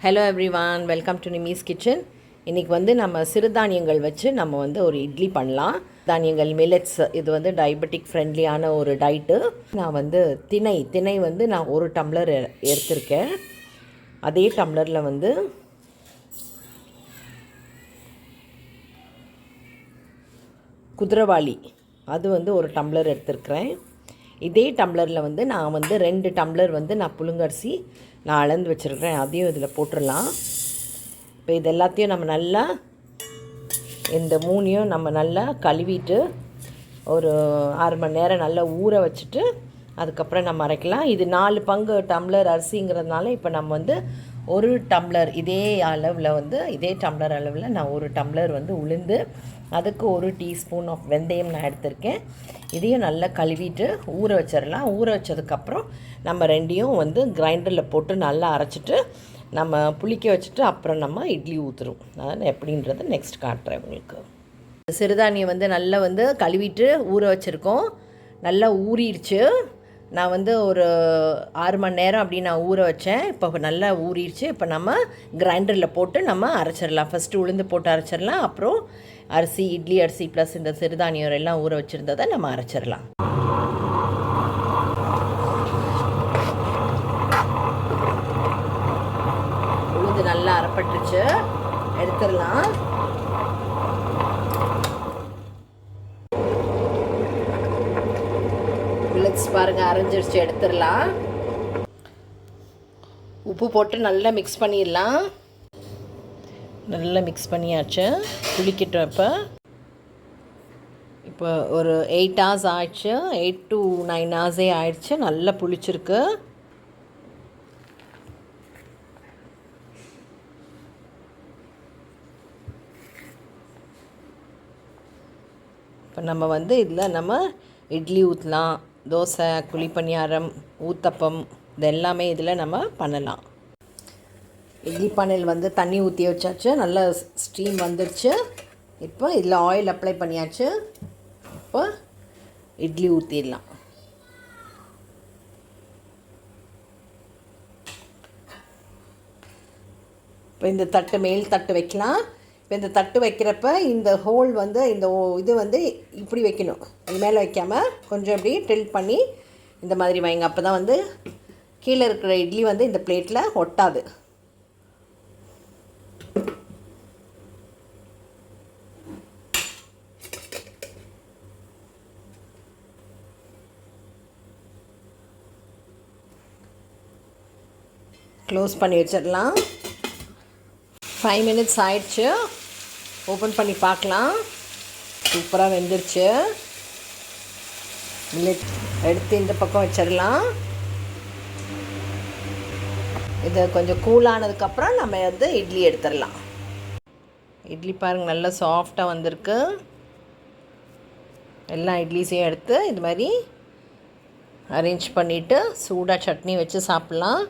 Hello everyone, welcome to நிமிஸ் kitchen. இன்றைக்கி நம்ம சிறுதானியங்கள் வச்சு நம்ம ஒரு இட்லி பண்ணலாம். தானியங்கள் மில்லட்ஸ், இது டயபெட்டிக் ஃப்ரெண்ட்லியான ஒரு டயட்டு. நான் திணை நான் 1 டம்ளர் எடுத்திருக்கேன். அதே டம்ளரில் குதிரைவாளி அது 1 டம்ளர் எடுத்திருக்கிறேன். இதே டம்ளரில் நான் 2 டம்ளர் நான் புழுங்கரிசி நான் அளந்து வச்சுருக்கிறேன். அதையும் இதில் போட்டுடலாம். இப்போ இது எல்லாத்தையும் நம்ம நல்லா இந்த 3ஐயும் நம்ம நல்லா கழுவிட்டு ஒரு 6 மணி நேரம் நல்லா ஊற வச்சுட்டு அதுக்கப்புறம் நம்ம அரைக்கலாம். இது 4 பங்கு டம்ளர் அரிசிங்கிறதுனால இப்போ நம்ம 1 டம்ளர் இதே அளவில் இதே டம்ளர் அளவில் நான் 1 டம்ளர் உளுந்து, அதுக்கு 1 டீஸ்பூன் ஆஃப் வெந்தயம் நான் எடுத்திருக்கேன். இதையும் நல்லா கழுவிட்டு ஊற வச்சிடலாம். ஊற வச்சதுக்கப்புறம் நம்ம ரெண்டையும் கிரைண்டரில் போட்டு நல்லா அரைச்சிட்டு நம்ம புளிக்க வச்சுட்டு அப்புறம் நம்ம இட்லி ஊற்றுருவோம். அதான் எப்படின்றது நெக்ஸ்ட் காட்டுறேன் உங்களுக்கு. சிறுதானியம் நல்லா கழுவிட்டு ஊற வச்சுருக்கோம். நல்லா ஊறிடுச்சு. நான் ஒரு 6 மணி நேரம் அப்படி நான் ஊற வச்சேன். இப்போ நல்லா ஊறிடுச்சு. இப்போ நம்ம கிரைண்டரில் போட்டு நம்ம அரைச்சிடலாம். ஃபஸ்ட்டு உளுந்து போட்டு அரைச்சிடலாம். அப்புறம் அரிசி, இட்லி அரிசி ப்ளஸ் இந்த சிறுதானியம் எல்லாம் ஊற வச்சுருந்ததை நம்ம அரைச்சிடலாம். உளுந்து நல்லா அரைப்பட்டுருச்சு, எடுத்துடலாம். மில்லட்ஸ் பாருங்கள், அரைஞ்சிருச்சு, எடுத்துடலாம். உப்பு போட்டு நல்லா மிக்ஸ் பண்ணிடலாம். நல்லா மிக்ஸ் பண்ணியாச்சு. புளிக்கட்டும். இப்போ ஒரு 8 hours ஆயிடுச்சு. 8 to 9 hours ஆயிடுச்சு. நல்லா புளிச்சிருக்கு. இப்போ நம்ம இதில் நம்ம இட்லி ஊற்றலாம், தோசை, குழிப்பணியாரம், ஊத்தப்பம், இது எல்லாமே இதில் நம்ம பண்ணலாம். இட்லி பானையில் தண்ணி ஊற்றி வச்சாச்சு. நல்ல ஸ்டீம் வந்துடுச்சு. இப்போ இதில் ஆயில் அப்ளை பண்ணியாச்சு. இப்போ இட்லி ஊற்றிடலாம். இப்போ இந்த தட்டு மேல் தட்டு வைக்கலாம். இப்போ இந்த தட்டு வைக்கிறப்ப இந்த ஹோல் இந்த இது இப்படி வைக்கணும். இது மேலே வைக்காமல் கொஞ்சம் இப்படி டில்ட் பண்ணி இந்த மாதிரி வைங்க. அப்போ தான் கீழே இருக்கிற இட்லி இந்த பிளேட்டில் ஒட்டாது. க்ளோஸ் பண்ணி வச்சிடலாம். 5 minutes ஆயிடுச்சு. ஓப்பன் பண்ணி பார்க்கலாம். சூப்பராக வெந்துருச்சு. மில்லட் எடுத்து இந்த பக்கம் வச்சிடலாம். இது கொஞ்சம் கூலானதுக்கப்புறம் நம்ம இட்லி எடுத்துடலாம். இட்லி பாருங்கள், நல்லா சாஃப்டாக வந்திருக்கு. எல்லா இட்லிஸையும் எடுத்து இது மாதிரி அரேஞ்ச் பண்ணிவிட்டு சூடாக சட்னி வச்சு சாப்பிட்லாம்.